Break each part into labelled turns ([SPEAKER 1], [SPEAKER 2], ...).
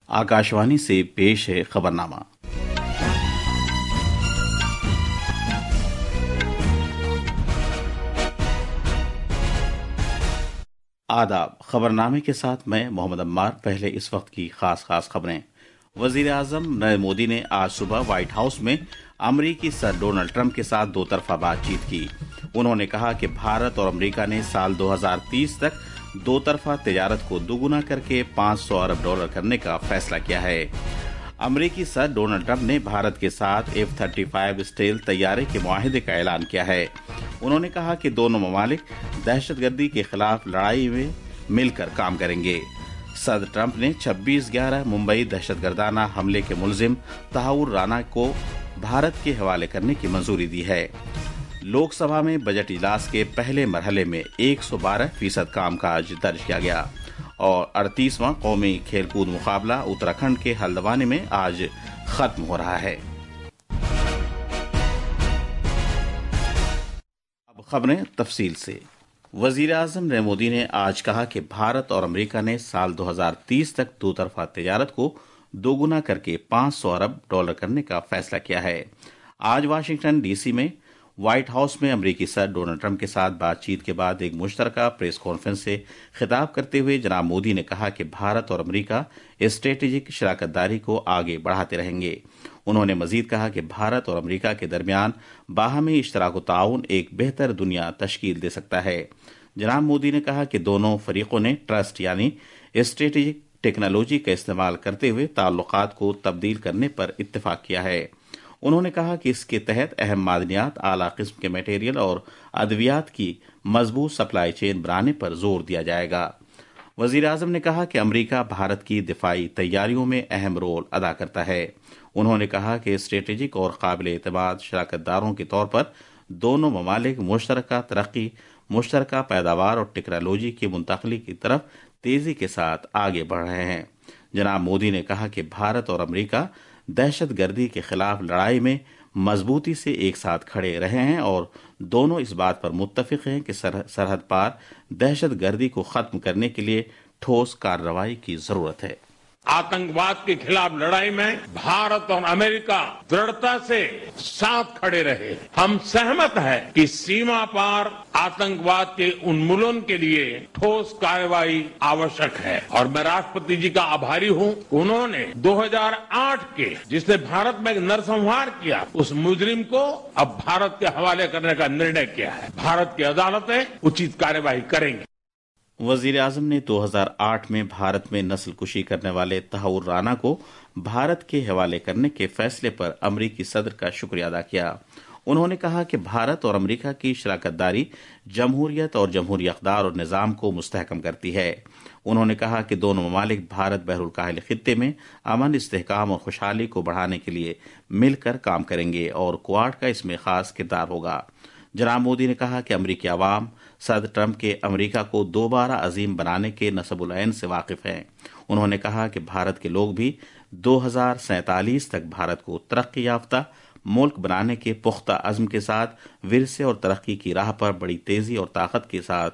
[SPEAKER 1] आकाशवाणी से पेश है खबरनामा। आदाब। खबरनामे के साथ मैं मोहम्मद अम्मार। पहले इस वक्त की खास खबरें। वजीर आजम नरेंद्र मोदी ने आज सुबह व्हाइट हाउस में अमरीकी सदर डोनाल्ड ट्रंप के साथ दो तरफा बातचीत की। उन्होंने कहा कि भारत और अमरीका ने साल 2030 तक दो तरफा तजारत को दोगुना करके $500 अरब करने का फैसला किया है। अमरीकी सदर डोनाल्ड ट्रंप ने भारत के साथ F-35 स्टेल्थ तैयारे के मुआहदे का ऐलान किया है। उन्होंने कहा कि दोनों ममालिक दहशतगर्दी के खिलाफ लड़ाई में मिलकर काम करेंगे। सदर ट्रंप ने 26/11 मुंबई दहशतगर्दाना हमले के मुलजिम तहावुर राना को भारत के हवाले करने की मंजूरी दी है। लोकसभा में बजट इजलास के पहले मरहले में 112% कामकाज दर्ज किया गया और 38वां कौमी खेलकूद मुकाबला उत्तराखंड के हल्द्वानी में आज खत्म हो रहा है। अब खबरें तफसील से। वजीर आजम नरेंद्र मोदी ने आज कहा कि भारत और अमेरिका ने साल 2030 तक दो तरफा तजारत को दोगुना करके $500 अरब करने का फैसला किया है। आज वाशिंगटन डीसी में व्हाइट हाउस में अमरीकी सदर डोनाल्ड ट्रंप के साथ बातचीत के बाद एक मुश्तरका प्रेस कॉन्फ्रेंस से खिताब करते हुए जनाब मोदी ने कहा कि भारत और अमरीका स्ट्रेटेजिक शराकतदारी को आगे बढ़ाते रहेंगे। उन्होंने मजीद कहा कि भारत और अमरीका के दरमियान बाहमी इश्तराक ताउन एक बेहतर दुनिया तश्कील दे सकता है। जनाब मोदी ने कहा कि दोनों फरीकों ने ट्रस्ट यानी स्ट्रेटेजिक टेक्नोलॉजी का इस्तेमाल करते हुए ताल्लुकात को तब्दील करने पर इत्तेफाक किया है। उन्होंने कहा कि इसके तहत अहम मादनियात, आला किस्म के मटेरियल और अद्वियात की मजबूत सप्लाई चेन बनाने पर जोर दिया जाएगा। वजीर आजम ने कहा कि अमरीका भारत की दिफाई तैयारियों में अहम रोल अदा करता है। उन्होंने कहा कि स्ट्रेटेजिक और काबिल एतमाद शराकतदारों के तौर पर दोनों ममालिक मुश्तरका तरक्की, मुश्तरका पैदावार और टेक्नोलॉजी की मुंतकली की तरफ तेजी के साथ आगे बढ़ रहे हैं। जनाब मोदी ने कहा कि भारत और अमरीका दहशतगर्दी के खिलाफ लड़ाई में मजबूती से एक साथ खड़े रहे हैं और दोनों इस बात पर मुत्तफिक हैं कि सरहद पार दहशतगर्दी को खत्म करने के लिए ठोस कार्रवाई की जरूरत है।
[SPEAKER 2] आतंकवाद के खिलाफ लड़ाई में भारत और अमेरिका दृढ़ता से साथ खड़े रहे। हम सहमत हैं कि सीमा पार आतंकवाद के उन्मूलन के लिए ठोस कार्रवाई आवश्यक है और मैं राष्ट्रपति जी का आभारी हूं। उन्होंने 2008 के जिसने भारत में नरसंहार किया उस मुजरिम को अब भारत के हवाले करने का निर्णय किया है। भारत की अदालतें उचित कार्रवाई करेंगी।
[SPEAKER 1] वजीर आजम ने 2008 में भारत में नस्लकुशी करने वाले तहावुर राना को भारत के हवाले करने के फैसले पर अमरीकी सदर का शुक्रिया अदा किया। उन्होंने कहा कि भारत और अमरीका की शराकतदारी जमहूरियत और जमहूरी अक़दार और निज़ाम को मुस्तहकम करती है। उन्होंने कहा कि दोनों ममालिक भारत बहरुल काहिल खित्ते में अमन, इस्तेहकाम और खुशहाली को बढ़ाने के लिए मिलकर काम करेंगे और क्वाड का इसमें खास किरदार होगा। जनाब मोदी ने कहा कि अमरीकी अवाम सदर ट्रंप के अमरीका को दोबारा अजीम बनाने के नसबुल ऐन से वाकिफ हैं। उन्होंने कहा कि भारत के लोग भी 2047 तक भारत को तरक्की याफ्ता मुल्क बनाने के पुख्ता अज़्म के साथ विरसे और तरक्की की राह पर बड़ी तेजी और ताकत के साथ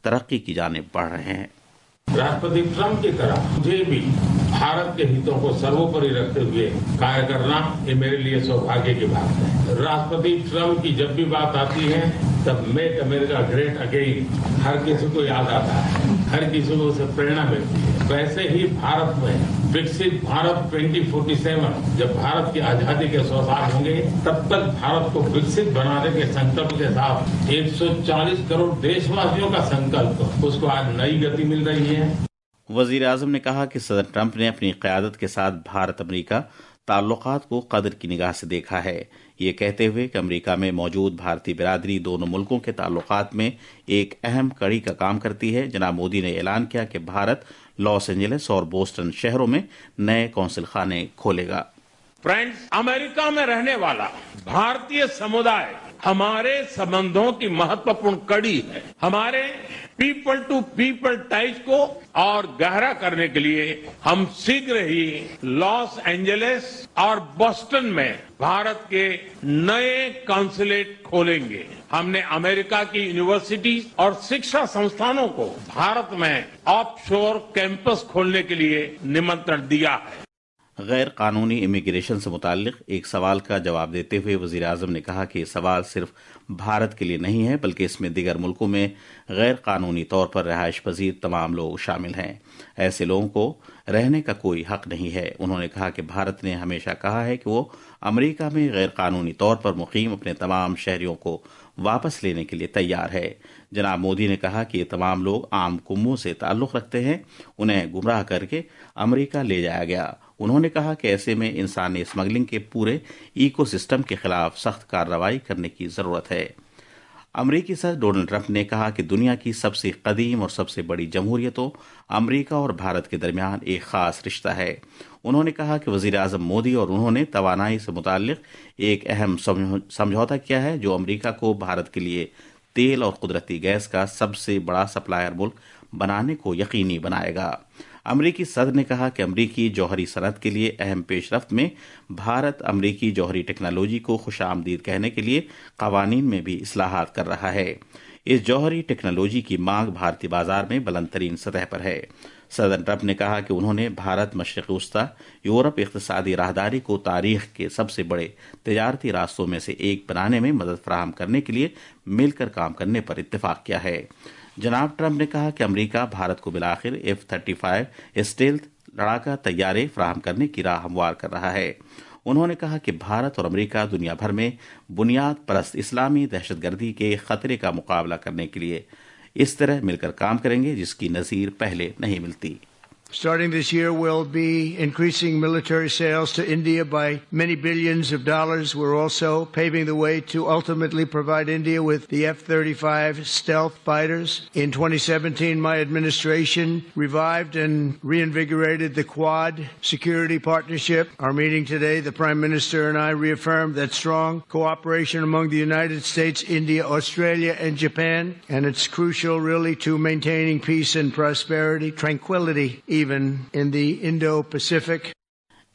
[SPEAKER 1] तरक्की की जानिब बढ़ रहे हैं।
[SPEAKER 2] राष्ट्रपति ट्रंप की तरह मुझे भी भारत के हितों को सर्वोपरि रखते हुए कार्य करना ये मेरे लिए सौभाग्य की बात है। राष्ट्रपति ट्रंप की जब भी बात आती है तब मेक अमेरिका ग्रेट अगेन हर किसी को याद आता है, हर किसी को उससे प्रेरणा मिलती है। वैसे ही भारत में विकसित भारत 2047 जब भारत की आजादी के 100 साल होंगे तब तक भारत को विकसित बनाने के संकल्प के साथ 140 करोड़ देशवासियों का संकल्प, उसको आज नई गति मिल रही है।
[SPEAKER 1] वजीर आजम ने कहा कि सदर ट्रंप ने अपनी क़यादत के साथ भारत अमरीका ताल्लुकात को कदर की निगाह से देखा है। ये कहते हुए कि अमरीका में मौजूद भारतीय बिरादरी दोनों मुल्कों के ताल्लुकात में एक अहम कड़ी का काम करती है। जनाब मोदी ने ऐलान किया कि भारत लॉस एंजलिस और बोस्टन शहरों में नए कौंसिल खाने खोलेगा।
[SPEAKER 2] फ्रेंड्स, अमेरिका में रहने वाला भारतीय समुदाय हमारे संबंधों की महत्वपूर्ण कड़ी है। हमारे पीपल टू पीपल टाइज को और गहरा करने के लिए हम शीघ्र ही लॉस एंजलिस और बोस्टन में भारत के नए कॉन्सुलेट खोलेंगे। हमने अमेरिका की यूनिवर्सिटी और शिक्षा संस्थानों को भारत में ऑफशोर कैंपस खोलने के लिए निमंत्रण दिया है।
[SPEAKER 1] गैर कानूनी इमिग्रेशन से मुताल्लिक एक सवाल का जवाब देते हुए वजीर आजम ने कहा कि ये सवाल सिर्फ भारत के लिए नहीं है, बल्कि इसमें दीगर मुल्कों में गैर कानूनी तौर पर रिहाइश पजीर तमाम लोग शामिल हैं। ऐसे लोगों को रहने का कोई हक नहीं है। उन्होंने कहा कि भारत ने हमेशा कहा है कि वो अमेरिका में गैर कानूनी तौर पर मुकीम अपने तमाम शहरियों को वापस लेने के लिए तैयार है। जनाब मोदी ने कहा कि ये तमाम लोग आम कुम्मों से ताल्लुक रखते हैं, उन्हें गुमराह करके अमेरिका ले जाया गया। उन्होंने कहा कि ऐसे में इंसानी स्मगलिंग के पूरे इकोसिस्टम के खिलाफ सख्त कार्रवाई करने की जरूरत है। अमरीकी सदर डोनाल्ड ट्रंप ने कहा कि दुनिया की सबसे कदीम और सबसे बड़ी जमहूरियतों अमरीका और भारत के दरमियान एक खास रिश्ता है। उन्होंने कहा कि वजीर आजम मोदी और उन्होंने तवानाई से मुताल्लिक एक अहम समझौता किया है, जो अमरीका को भारत के लिए तेल और कुदरती गैस का सबसे बड़ा सप्लायर मुल्क बनाने को यकीनी बनाएगा। अमरीकी सदर ने कहा कि अमरीकी जौहरी सनत के लिए अहम पेशरफ्त में भारत अमरीकी जौहरी टेक्नोलॉजी को खुशामदीद कहने के लिए कवानीन में भी इस्लाहात कर रहा है। इस जौहरी टेक्नोलॉजी की मांग भारतीय बाजार में बुलंद तरीन सतह पर है। सदर ट्रंप ने कहा कि उन्होंने भारत मशरिक वस्ता यूरोप इक़्तिसादी राहदारी को तारीख के सबसे बड़े तजारती रास्तों में से एक बनाने में मदद फराहम करने के लिए मिलकर काम करने पर इत्तेफाक किया है। जनाब ट्रंप ने कहा कि अमेरिका भारत को बिलाखिर F-35 स्टेल्थ लड़ाका तैयारे फराहम करने की राह हमवार कर रहा है। उन्होंने कहा कि भारत और अमेरिका दुनिया भर में बुनियाद परस्त इस्लामी दहशतगर्दी के खतरे का मुकाबला करने के लिए इस तरह मिलकर काम करेंगे जिसकी नज़ीर पहले नहीं मिलती।
[SPEAKER 3] Starting this year, we'll be increasing military sales to India by many billions of dollars. We're also paving the way to ultimately provide India with the F-35 stealth fighters. In 2017, my administration revived and reinvigorated the Quad security partnership. Our meeting today, the Prime Minister and I reaffirmed that strong cooperation among the United States, India, Australia, and Japan. And it's crucial, really, to maintaining peace and prosperity, tranquility, even in the Indo-Pacific.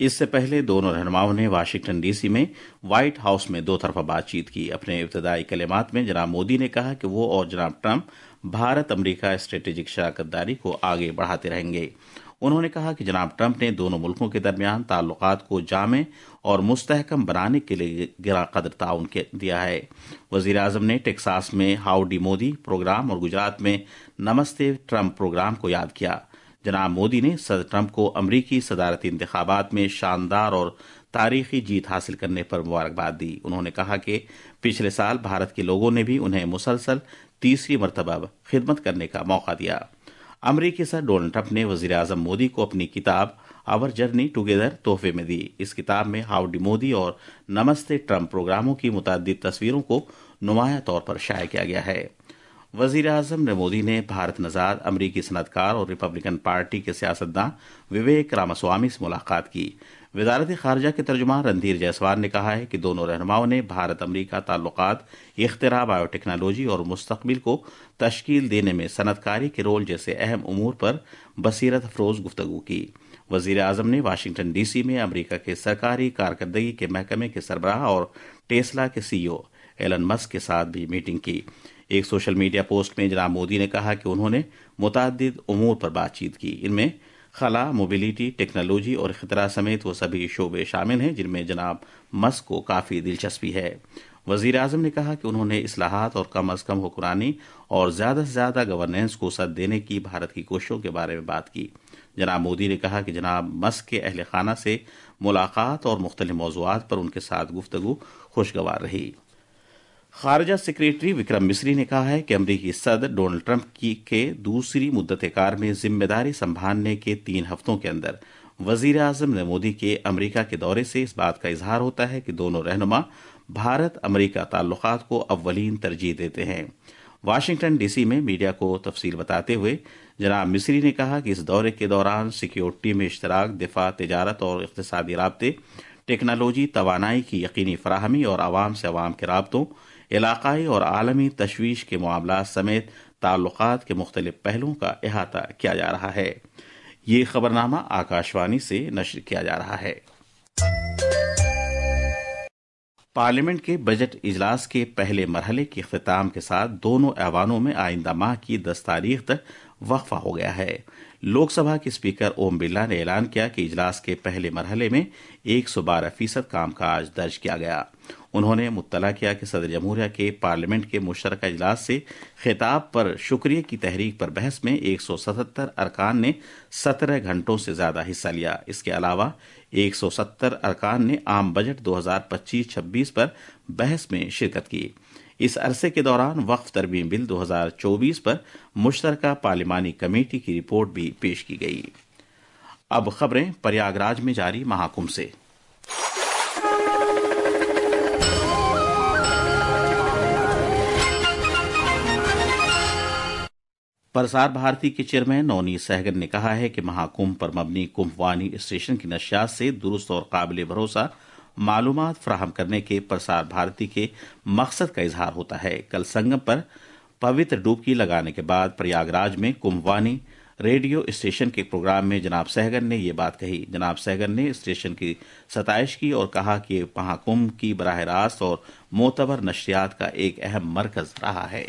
[SPEAKER 1] इससे पहले दोनों रहनुमाओं ने Washington DC में white house में दो तरफा बातचीत की। अपने इब्तदाई कलिमात में जनाब मोदी ने कहा कि वो और जनाब ट्रंप भारत अमेरिका स्ट्रेटेजिक शराकतदारी को आगे बढ़ाते रहेंगे। उन्होंने कहा कि जनाब ट्रंप ने दोनों मुल्कों के दरमियान ताल्लुकात को जामे और मुस्तहकम बनाने के लिए गिरा कदर ताउन दिया है। वजीर आजम ने टेक्सास में हाउडी मोदी प्रोग्राम और गुजरात में नमस्ते ट्रंप प्रोग्राम को याद किया। जनाब मोदी ने सदर ट्रंप को अमरीकी सदारती इंतखाबात में शानदार और तारीखी जीत हासिल करने पर मुबारकबाद दी। उन्होंने कहा कि पिछले साल भारत के लोगों ने भी उन्हें मुसलसल तीसरी मरतबा खिदमत करने का मौका दिया। अमरीकी सदर डोनाल्ड ट्रंप ने वजीर आजम मोदी को अपनी किताब आवर जर्नी टुगेदर तोहफे में दी। इस किताब में हाउडी मोदी और नमस्ते ट्रंप प्रोग्रामों की मुतअद्दिद तस्वीरों को नुमाया तौर पर शाया किया गया है। वजीर आजम नरेंद्र मोदी ने भारत नजाद अमरीकी सनतकार और रिपब्लिकन पार्टी के सियासतदान विवेक रामास्वामी से मुलाकात की। वजारत खारजा के तर्जुमान रणधीर जायसवाल ने कहा है कि दोनों रहनुमाओं ने भारत अमरीका ताल्लुकात, इख्तिरा, बायोटेक्नोलॉजी और मुस्तकबिल को तश्कील देने में सनतकारी के रोल जैसे अहम उमूर पर बसीरत अफरोज गुफ्तगू की। वजीर आजम ने वाशिंगटन डीसी में अमरीका के सरकारी कारकर्दगी के महकमे के सरबराह और टेस्ला के CEO एलन मस्क के साथ भी मीटिंग की। एक सोशल मीडिया पोस्ट में जनाब मोदी ने कहा कि उन्होंने मुतअद्दिद उमूर पर बातचीत की। इनमें खला, मोबिलिटी, टेक्नोलॉजी और इख्तिरा समेत वो सभी शोबे शामिल हैं जिनमें जनाब मस्क को काफ़ी दिलचस्पी है। वजीर आजम ने कहा कि उन्होंने इस्लाहात और कम अज़ कम हुक्मरानी और ज़्यादा से ज़्यादा गवर्नेंस को सद देने की भारत की कोशिशों के बारे में बात की। जनाब मोदी ने कहा कि जनाब मस्क के अहल खाना से मुलाकात और मुख्तलिफ मौज़ूआत पर उनके साथ गुफ्तगू खुशगवार रही। खारजा सेक्रेटरी विक्रम मिस्री ने कहा है कि अमरीकी सदर डोनाल्ड ट्रंप के दूसरी मुद्दत कार में जिम्मेदारी संभालने के 3 हफ्तों के अंदर वजीर आजम नरेंद्र मोदी के अमरीका के दौरे से इस बात का इजहार होता है कि दोनों रहनुमा भारत अमरीका ताल्लुकात को अव्वलीन तरजीह देते हैं। वाशिंगटन डीसी में मीडिया को तफसील बताते हुए जनाब मिस्री ने कहा कि इस दौरे के दौरान सिक्योरिटी में इश्तराक, दिफा, तिजारत और इक़्तिसादी राब्ते, टेक्नोलॉजी, तवानाई की यकीनी फराहमी और आवाम से आवाम के राब्तों, علاقائی اور عالمی تشویش کے معاملات سمیت تعلقات کے مختلف پہلوؤں کا احاطہ کیا جا رہا ہے۔ یہ خبرنامہ آکاشوانی سے نشر کیا جا رہا ہے۔ پارلیمنٹ کے بجٹ اجلاس کے پہلے مرحلے کے اختتام کے ساتھ دونوں ایوانوں میں آئندہ ماہ کی 10 تاریخ تک وقفہ ہو گیا ہے۔ لوک سبھا کے اسپیکر اوم برلا نے اعلان کیا کہ اجلاس کے پہلے مرحلے میں 112% کام کاج درج کیا گیا۔ انہوں نے مطلع کیا کہ صدر جمہوریہ کے پارلیمنٹ کے مشترکہ اجلاس سے خطاب پر شکریہ کی تحریک پر بحث میں 177 ارکان نے 17 گھنٹوں سے زیادہ حصہ لیا۔ اس کے علاوہ 170 ارکان نے عام بجٹ 2025-26 پر بحث میں شرکت کی۔ اس عرصے کے دوران وقف ترمیم بل 2024 پر مشترکہ پارلیمانی کمیٹی کی رپورٹ بھی پیش کی گئی۔ اب خبریں پریاگ راج میں جاری مہاکمبھ سے۔ پرسار بھارتی کے چیئرمین نونی سہگل نے کہا ہے کہ مہاکمبھ پر مبنی کمبھ وانی اسٹیشن کی نشریات سے درست اور قابل بھروسہ معلومات فراہم کرنے کے پرسار بھارتی کے مقصد کا اظہار ہوتا ہے۔ کل سنگم پر پوتر ڈبکی لگانے کے بعد پریاگ راج میں کمبھ وانی ریڈیو اسٹیشن کے پروگرام میں جناب سہگل نے یہ بات کہی۔ جناب سہگل نے اسٹیشن کی ستائش کی اور کہا کہ مہاکمبھ کی براہ راست اور معتبر نشریات کا ایک اہم مرکز رہا ہے۔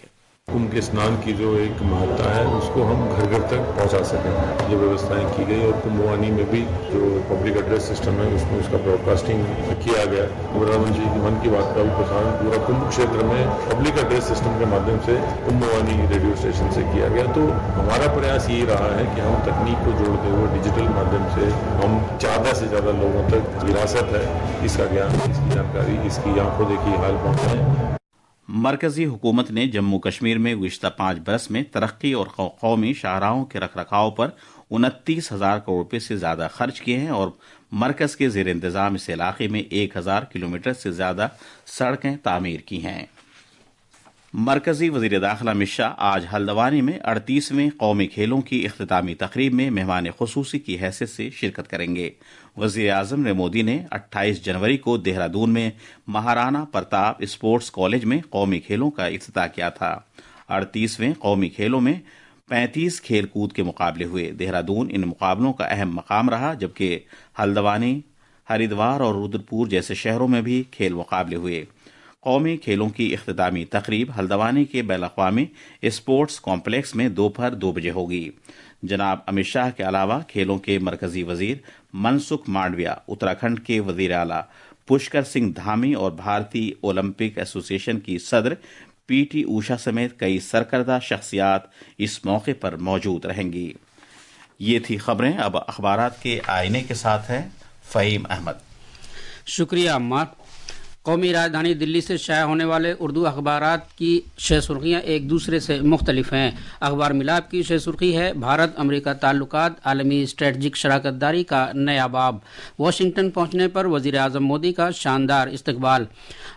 [SPEAKER 4] کمبھ کے اسنان کی جو ایک مہتتا ہے اس کو ہم گھر گھر تک پہنچا سکیں، یہ ویوستھائیں کی گئی اور کمبھ وانی میں بھی جو پبلک ایڈریس سسٹم ہے اس میں اس کا براڈ کاسٹنگ کیا گیا۔ پردھان منتری کی من کی بات کا بھی پرسارن پورا کمبھ چھیتر میں پبلک ایڈریس سسٹم کے مادھیم سے کمبھ وانی ریڈیو اسٹیشن سے کیا گیا۔ تو ہمارا پریاس یہی رہا ہے کہ ہم تکنیک کو جوڑتے ہوئے ڈیجیٹل مادھیم سے ہم زیادہ سے زیادہ لوگوں تک وراثت ہے اس کا گیان، اس کی جانکاری، اس کی آنکھوں دیکھی حال پہنچائیں۔
[SPEAKER 1] مرکزی حکومت نے جموں کشمیر میں گزشتہ 5 برس میں ترقی اور قومی شاہراہوں کے رکھ رکھاؤ پر 29,000 کروڑ روپے سے زیادہ خرچ کیے ہیں اور مرکز کے زیر انتظام اس علاقے میں 1,000 کلومیٹر سے زیادہ سڑکیں تعمیر کی ہیں۔ مرکزی وزیر داخلہ امت شاہ آج ہلدوانی میں 38ویں قومی کھیلوں کی اختتامی تقریب میں مہمان خصوصی کی حیثیت سے شرکت کریں گے۔ وزیر اعظم نریندر مودی نے 28 جنوری کو دہرادون میں مہارانا پرتاپ اسپورٹس کالج میں قومی کھیلوں کا افتتاح کیا تھا۔ 38ویں قومی کھیلوں میں 35 کھیل کود کے مقابلے ہوئے۔ دہرادون ان مقابلوں کا اہم مقام رہا، جبکہ ہلدوانی، ہریدوار اور رودرپور جیسے شہروں میں بھی کھیل مقابلے ہوئے۔ قومی کھیلوں کی اختتامی تقریب ہلدوانی کے بین الاقوامی اسپورٹس کمپلیکس میں دوپہر 2 بجے ہوگی۔ جناب امت شاہ کے علاوہ کھیلوں کے مرکزی وزیر منسکھ مانڈویا، اتراکھنڈ کے وزیر اعلیٰ پشکر سنگھ دھامی اور بھارتی اولمپک ایسوسی ایشن کی صدر پی ٹی اوشا سمیت کئی سرکردہ شخصیات اس موقع پر موجود رہیں گی۔ یہ تھی خبریں۔ اب اخبارات کے آئینے کے ساتھ ہے فہیم احمد۔
[SPEAKER 5] شکریہ عمار۔ قومی راجدھانی دلی سے شائع ہونے والے اردو اخبارات کی شہ سرخیاں ایک دوسرے سے مختلف ہیں۔ اخبار ملاب کی شہ سرخی ہے بھارت امریکہ تعلقات عالمی اسٹریٹجک شراکت داری کا نیا باب، واشنگٹن پہنچنے پر وزیر اعظم مودی کا شاندار استقبال۔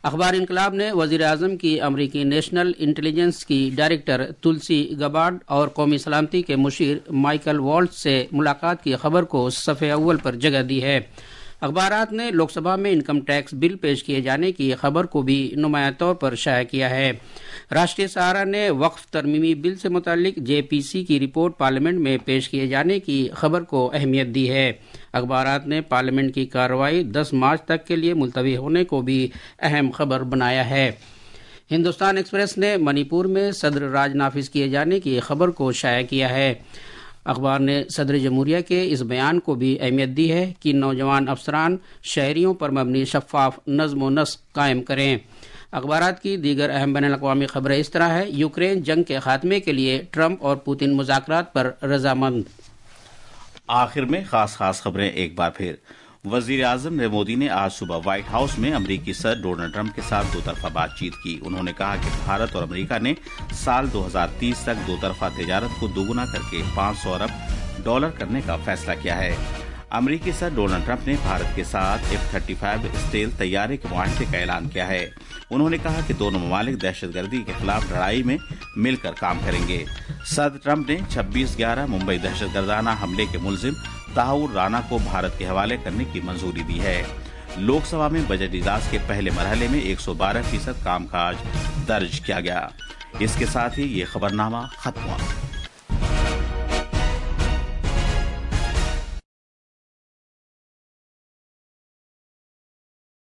[SPEAKER 5] اخبار انقلاب نے وزیر اعظم کی امریکی نیشنل انٹیلیجنس کی ڈائریکٹر تلسی گبارڈ اور قومی سلامتی کے مشیر مائیکل والٹز سے ملاقات کی خبر کو صفحے اول پر جگہ دی ہے۔ اخبارات نے لوک سبھا میں انکم ٹیکس بل پیش کیے جانے کی خبر کو بھی نمایاں طور پر شائع کیا ہے۔ راشٹریہ سہارا نے وقف ترمیمی بل سے متعلق جے پی سی کی رپورٹ پارلیمنٹ میں پیش کیے جانے کی خبر کو اہمیت دی ہے۔ اخبارات نے پارلیمنٹ کی کارروائی 10 مارچ تک کے لیے ملتوی ہونے کو بھی اہم خبر بنایا ہے۔ ہندوستان ایکسپریس نے منی پور میں صدر راج نافذ کیے جانے کی خبر کو شائع کیا ہے۔ اخبار نے صدر جمہوریہ کے اس بیان کو بھی اہمیت دی ہے کہ نوجوان افسران شہریوں پر مبنی شفاف نظم و نسق قائم کریں۔ اخبارات کی دیگر اہم بین الاقوامی خبریں اس طرح ہے: یوکرین جنگ کے خاتمے کے لیے ٹرمپ اور پوتن مذاکرات پر رضامند۔
[SPEAKER 1] آخر میں خاص خبریں ایک بار پھر۔ وزیر اعظم نریندر مودی نے آج صبح وائٹ ہاؤس میں امریکی صدر ڈونلڈ ٹرمپ کے ساتھ 2 طرفہ بات چیت کی۔ انہوں نے کہا کہ بھارت اور امریکہ نے سال 2030 تک 2 طرفہ تجارت کو دوگنا کر کے $500 ارب کرنے کا فیصلہ کیا ہے۔ امریکی صدر ڈونلڈ ٹرمپ نے بھارت کے ساتھ F-35 اسٹیلتھ طیارے کے معاہدے کا اعلان کیا ہے۔ انہوں نے کہا کہ دونوں ممالک دہشت گردی کے خلاف لڑائی میں مل کر کام کریں گے۔ صدر ٹرمپ نے 26/11 ممبئی دہشت گردانہ حملے کے ملزم طاہور رانا کو بھارت کے حوالے کرنے کی منظوری دی ہے۔ लोक सभा में बजट इजलास के पहले मरहले में 112% कामकाज दर्ज किया गया। इसके साथ ही ये खबरनामा खत्म हुआ।